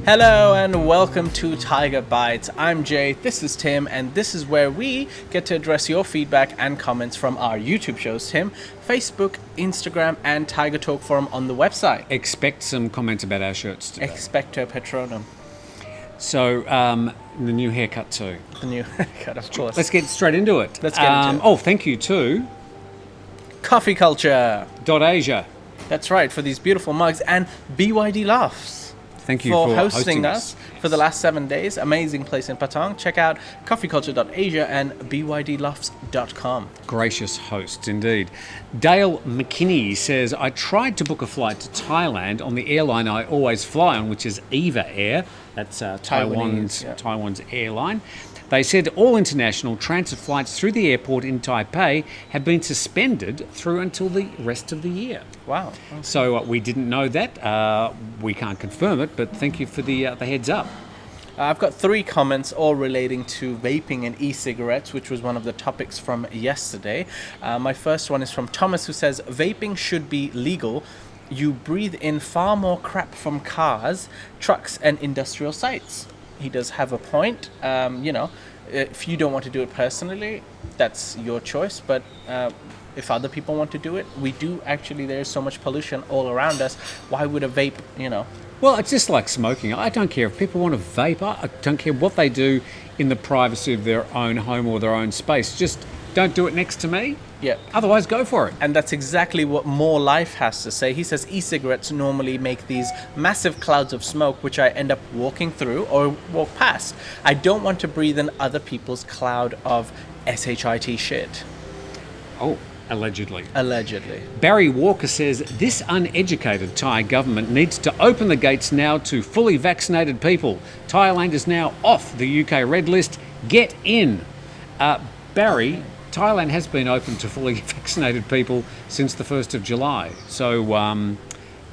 Hello and welcome to Thaiger Bites. I'm Jay, this is Tim, and this is where we get to address your feedback and comments from our YouTube shows, Tim, Facebook, Instagram, and Thaiger Talk Forum on the website. Expect some comments about our shirts today. Expecto Patronum. So, the new haircut too. The new haircut, of course. Let's get straight into it. Let's get into it. Oh, thank you to Coffee Culture. .Asia. That's right, for these beautiful mugs, and BYD Laughs. Thank you for hosting us for the last 7 days. Amazing place in Patong. Check out coffeeculture.asia and bydlofts.com. Gracious hosts, indeed. Dale Mckinnie says, I tried to book a flight to Thailand on the airline I always fly on, which is Eva Air. That's Taiwan's airline. They said all international transit flights through the airport in Taipei have been suspended through until the rest of the year. Wow. Okay. So we didn't know that. We can't confirm it, but thank you for the heads up. I've got 3 comments all relating to vaping and e-cigarettes, which was one of the topics from yesterday. My first one is from Thomas, who says, vaping should be legal. You breathe in far more crap from cars, trucks, and industrial sites. He does have a point. If you don't want to do it personally, that's your choice. But if other people want to do it, there's so much pollution all around us. Why would a vape, Well, it's just like smoking. I don't care if people want to vape. I don't care what they do in the privacy of their own home or their own space. Just don't do it next to me. Yeah. Otherwise, go for it. And that's exactly what More Life has to say. He says e-cigarettes normally make these massive clouds of smoke, which I end up walking through or walk past. I don't want to breathe in other people's cloud of shit. Oh, allegedly. Allegedly. Barrie Walker says, this uneducated Thai government needs to open the gates now to fully vaccinated people. Thailand is now off the UK red list. Get in. Barrie, Thailand has been open to fully vaccinated people since the 1st of July. So,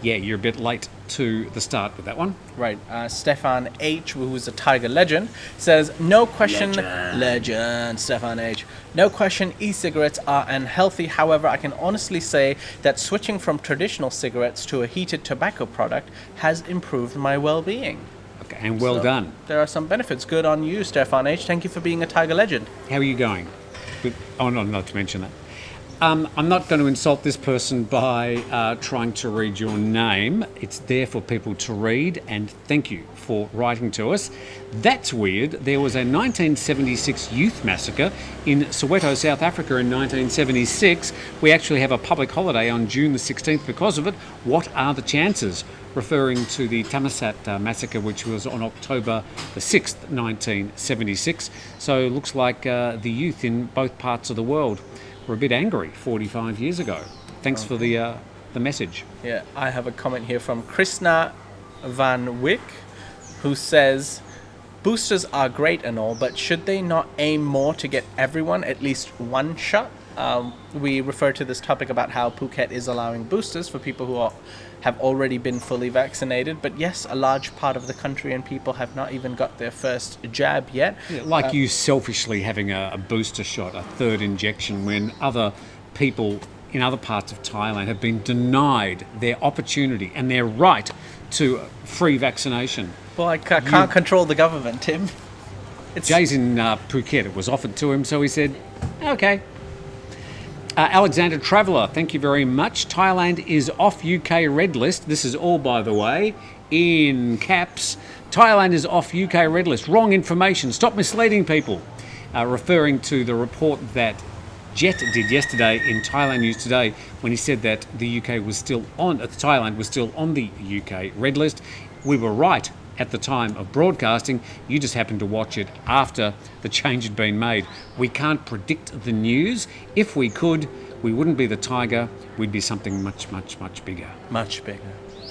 you're a bit late to the start with that one. Right. Stefan H., who's a Thaiger legend, says, no question, legend, Stefan H. No question, e-cigarettes are unhealthy. However, I can honestly say that switching from traditional cigarettes to a heated tobacco product has improved my well-being. Okay, and well done. There are some benefits. Good on you, Stefan H. Thank you for being a Thaiger legend. How are you going? Oh, no, not to mention that. I'm not going to insult this person by trying to read your name. It's there for people to read, and thank you for writing to us. That's weird. There was a 1976 youth massacre in Soweto, South Africa in 1976. We actually have a public holiday on June the 16th because of it. What are the chances? Referring to the Thammasat massacre, which was on October the 6th, 1976. So it looks like the youth in both parts of the world were a bit angry 45 years ago. Thanks for the message. Yeah, I have a comment here from Krishna Van Wyck, who says, boosters are great and all, but should they not aim more to get everyone at least one shot? We refer to this topic about how Phuket is allowing boosters for people who have already been fully vaccinated. But yes, a large part of the country and people have not even got their first jab yet. Yeah, like you selfishly having a booster shot, a third injection, when other people in other parts of Thailand have been denied their opportunity and their right to free vaccination. Well, I can't control the government, Tim. Jay's in Phuket. It was offered to him, so he said, okay. Alexander Traveller, thank you very much. Thailand is off UK red list. This is all, by the way, in caps. Thailand is off UK red list. Wrong information. Stop misleading people. Referring to the report that Jet did yesterday in Thailand News Today when he said that the UK was still on, Thailand was still on the UK red list. We were right at the time of broadcasting. You just happened to watch it after the change had been made. We can't predict the news. If we could, we wouldn't be the Thaiger. We'd be something much, much, much bigger. Much bigger.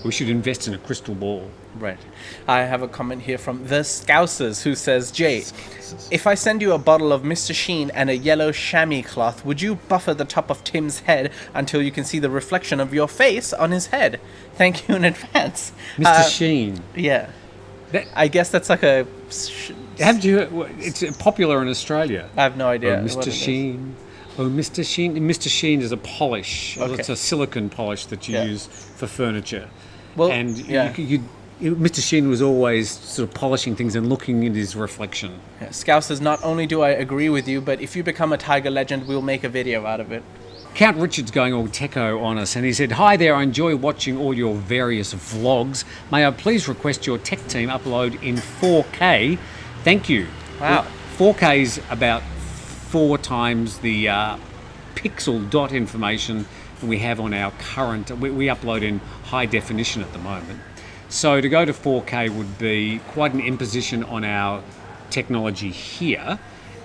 We should invest in a crystal ball. Right. I have a comment here from the Scouserz, who says, Jay, if I send you a bottle of Mr. Sheen and a yellow chamois cloth, would you buffer the top of Tim's head until you can see the reflection of your face on his head? Thank you in advance. Mr. Sheen. Yeah. I guess that's like a... Haven't you? It's popular in Australia. I have no idea. Mr. Sheen. Oh, Mr. Sheen is a polish. Okay. It's a silicone polish that you Yeah. use for furniture. Well, and yeah. Mr. Sheen was always sort of polishing things and looking at his reflection. Yeah, Scouse says, not only do I agree with you, but if you become a Thaiger legend, we'll make a video out of it. Count Richard's going all techo on us, and he said, "Hi there, I enjoy watching all your various vlogs. May I please request your tech team upload in 4K? Thank you." Wow. 4K is about 4 times the pixel dot information that we have on our current. We upload in high definition at the moment. So to go to 4K would be quite an imposition on our technology here,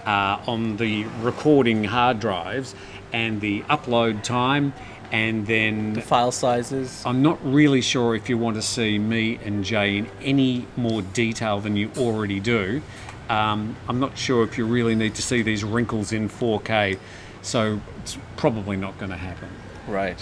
on the recording hard drives and the upload time, and then The file sizes. I'm not really sure if you want to see me and Jay in any more detail than you already do. I'm not sure if you really need to see these wrinkles in 4K, so it's probably not going to happen. Right.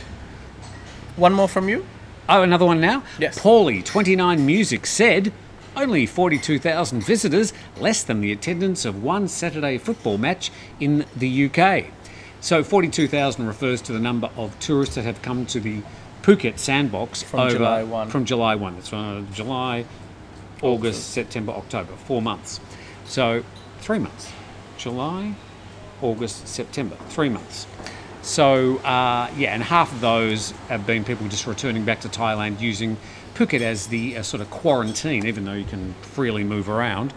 One more from you? Oh, another one now? Yes. Paulie, 29 Music, said, only 42,000 visitors, less than the attendance of one Saturday football match in the UK. So 42,000 refers to the number of tourists that have come to the Phuket sandbox From July 1. From July 1. That's July, August, September, October, 4 months. So 3 months. July, August, September, 3 months. So, and half of those have been people just returning back to Thailand using Phuket as the sort of quarantine, even though you can freely move around.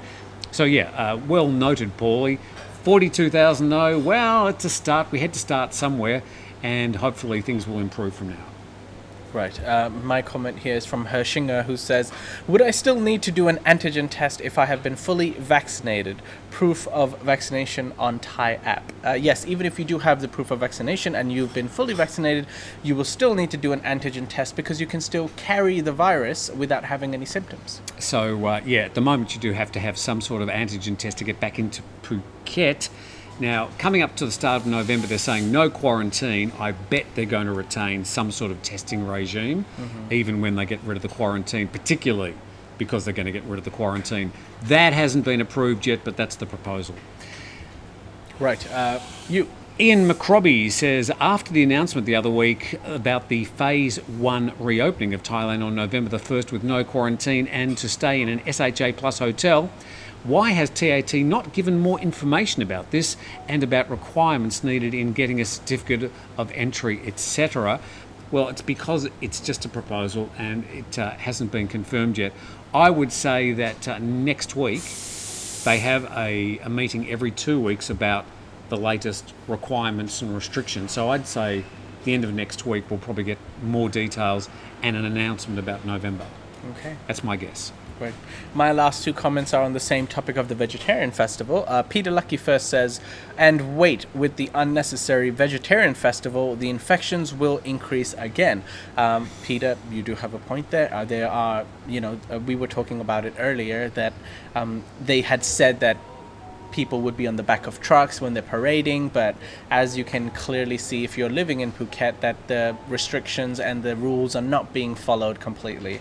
So, well noted, Paulie. 42,000 though, well, it's a start. We had to start somewhere, and hopefully things will improve from now. Right. My comment here is from Hershinger, who says, would I still need to do an antigen test if I have been fully vaccinated? Proof of vaccination on Thai app. Yes, even if you do have the proof of vaccination and you've been fully vaccinated, you will still need to do an antigen test because you can still carry the virus without having any symptoms. So, at the moment you do have to have some sort of antigen test to get back into Phuket. Now, coming up to the start of November, they're saying no quarantine. I bet they're going to retain some sort of testing regime, even when they get rid of the quarantine, particularly because they're going to get rid of the quarantine. That hasn't been approved yet, but that's the proposal. Right. Ian Mcrobbie says, after the announcement the other week about the Phase 1 reopening of Thailand on November the 1st with no quarantine and to stay in an SHA Plus hotel, why has TAT not given more information about this and about requirements needed in getting a certificate of entry, etc.? Well, it's because it's just a proposal and it hasn't been confirmed yet. I would say that next week they have a meeting every 2 weeks about the latest requirements and restrictions. So I'd say the end of next week we'll probably get more details and an announcement about November. Okay. That's my guess. Right. My last 2 comments are on the same topic of the vegetarian festival. Peter Lucky first says, and wait, with the unnecessary vegetarian festival, the infections will increase again. Peter, you do have a point there. There are, we were talking about it earlier, that they had said that people would be on the back of trucks when they're parading, but as you can clearly see if you're living in Phuket, that the restrictions and the rules are not being followed completely.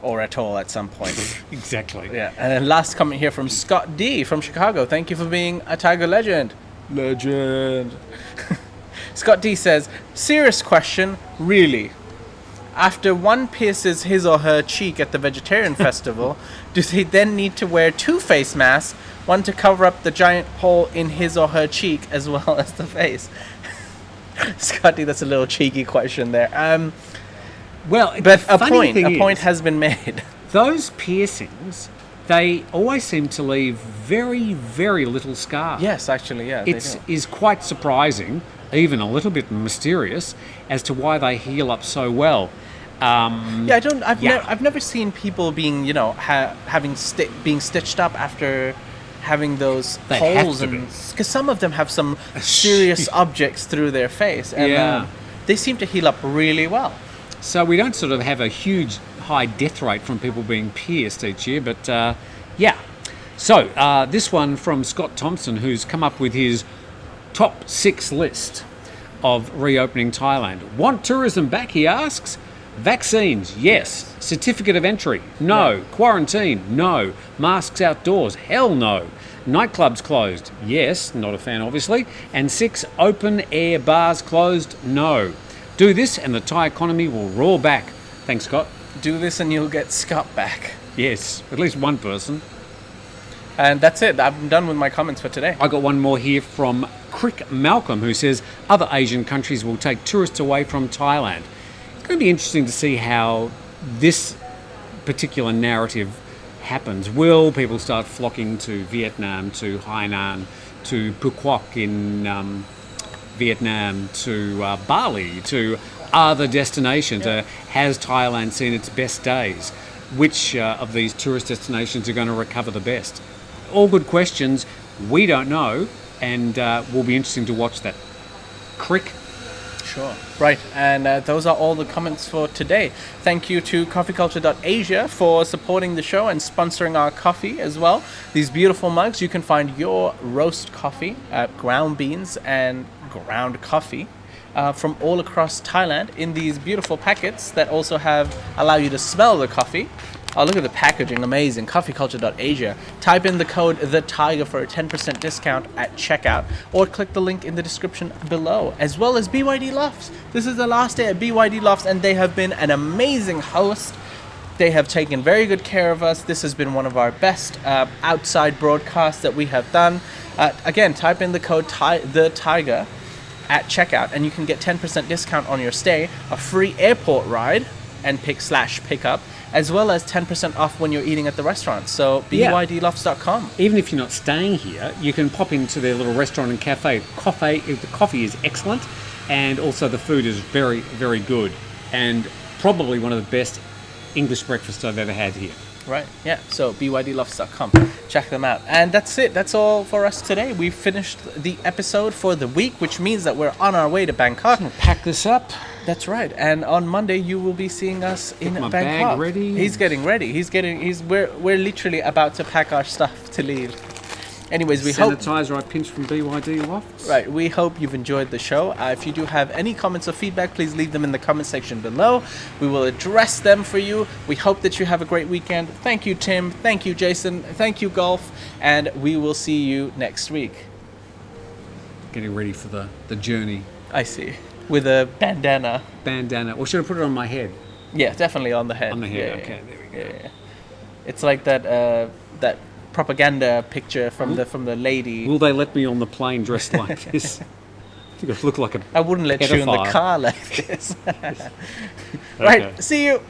Or at all at some point. Exactly. Yeah. And then last comment here from Scott D from Chicago. Thank you for being a Thaiger legend. Legend. Scott D says, serious question, really. After one pierces his or her cheek at the vegetarian festival, do they then need to wear 2 face masks, one to cover up the giant hole in his or her cheek as well as the face? Scott D, that's a little cheeky question there. Well, but a point has been made. Those piercings, they always seem to leave very, very little scar. Yes, actually, yeah. It is quite surprising, even a little bit mysterious, as to why they heal up so well. I've never seen people being, being stitched up after having those holes, because some of them have some serious objects through their face, and they seem to heal up really well. So we don't sort of have a huge high death rate from people being pierced each year, but So this one from Scott Thompson, who's come up with his top 6 list of reopening Thailand. Want tourism back, he asks. Vaccines, yes. Certificate of entry, no. Quarantine, no. Masks outdoors, hell no. Nightclubs closed. Yes, not a fan obviously. And 6, open air bars closed. No. Do this and the Thai economy will roar back. Thanks, Scott. Do this and you'll get Scott back. Yes, at least one person. And that's it. I'm done with my comments for today. I got one more here from Crick Malcolm, who says other Asian countries will take tourists away from Thailand. It's going to be interesting to see how this particular narrative happens. Will people start flocking to Vietnam, to Hainan, to Phuoc in Vietnam, to Bali, to other destinations? Has Thailand seen its best days? Which of these tourist destinations are going to recover the best? All good questions. We don't know, and will be interesting to watch that. Crick. Sure. Right, and those are all the comments for today. Thank you to coffeeculture.asia for supporting the show and sponsoring our coffee as well. These beautiful mugs, you can find your roast coffee, ground beans and ground coffee from all across Thailand in these beautiful packets that also allow you to smell the coffee. Oh, look at the packaging, amazing. Coffeeculture.asia. Type in the code The Thaiger for a 10% discount at checkout, or click the link in the description below, as well as BYD Lofts. This is the last day at BYD Lofts, and they have been an amazing host. They have taken very good care of us. This has been one of our best outside broadcasts that we have done. Again, type in the code The Thaiger at checkout, and you can get 10% discount on your stay, a free airport ride and pick up, as well as 10% off when you're eating at the restaurant. So bydlofts.com. Even if you're not staying here, you can pop into their little restaurant and cafe. The coffee is excellent, and also the food is very, very good, and probably one of the best English breakfasts I've ever had here. Right, yeah. So bydlofts.com. Check them out. And that's it. That's all for us today. We've finished the episode for the week, which means that we're on our way to Bangkok. I'm gonna pack this up. That's right. And on Monday you will be seeing us in my Bangkok. bag ready. He's getting ready. We're literally about to pack our stuff to leave. Anyways, we hope... Sanitizer I pinched from BYD Lofts. Right, we hope you've enjoyed the show. If you do have any comments or feedback, please leave them in the comment section below. We will address them for you. We hope that you have a great weekend. Thank you, Tim. Thank you, Jason. Thank you, Golf. And we will see you next week. Getting ready for the journey. I see. With a bandana. Or should I put it on my head? Yeah, definitely on the head. On the head, Yeah, okay, there we go. Yeah. It's like that propaganda picture from the lady. Will they let me on the plane dressed like this? I think I look like a I wouldn't let you in the pedophile. car like this. Right, see you.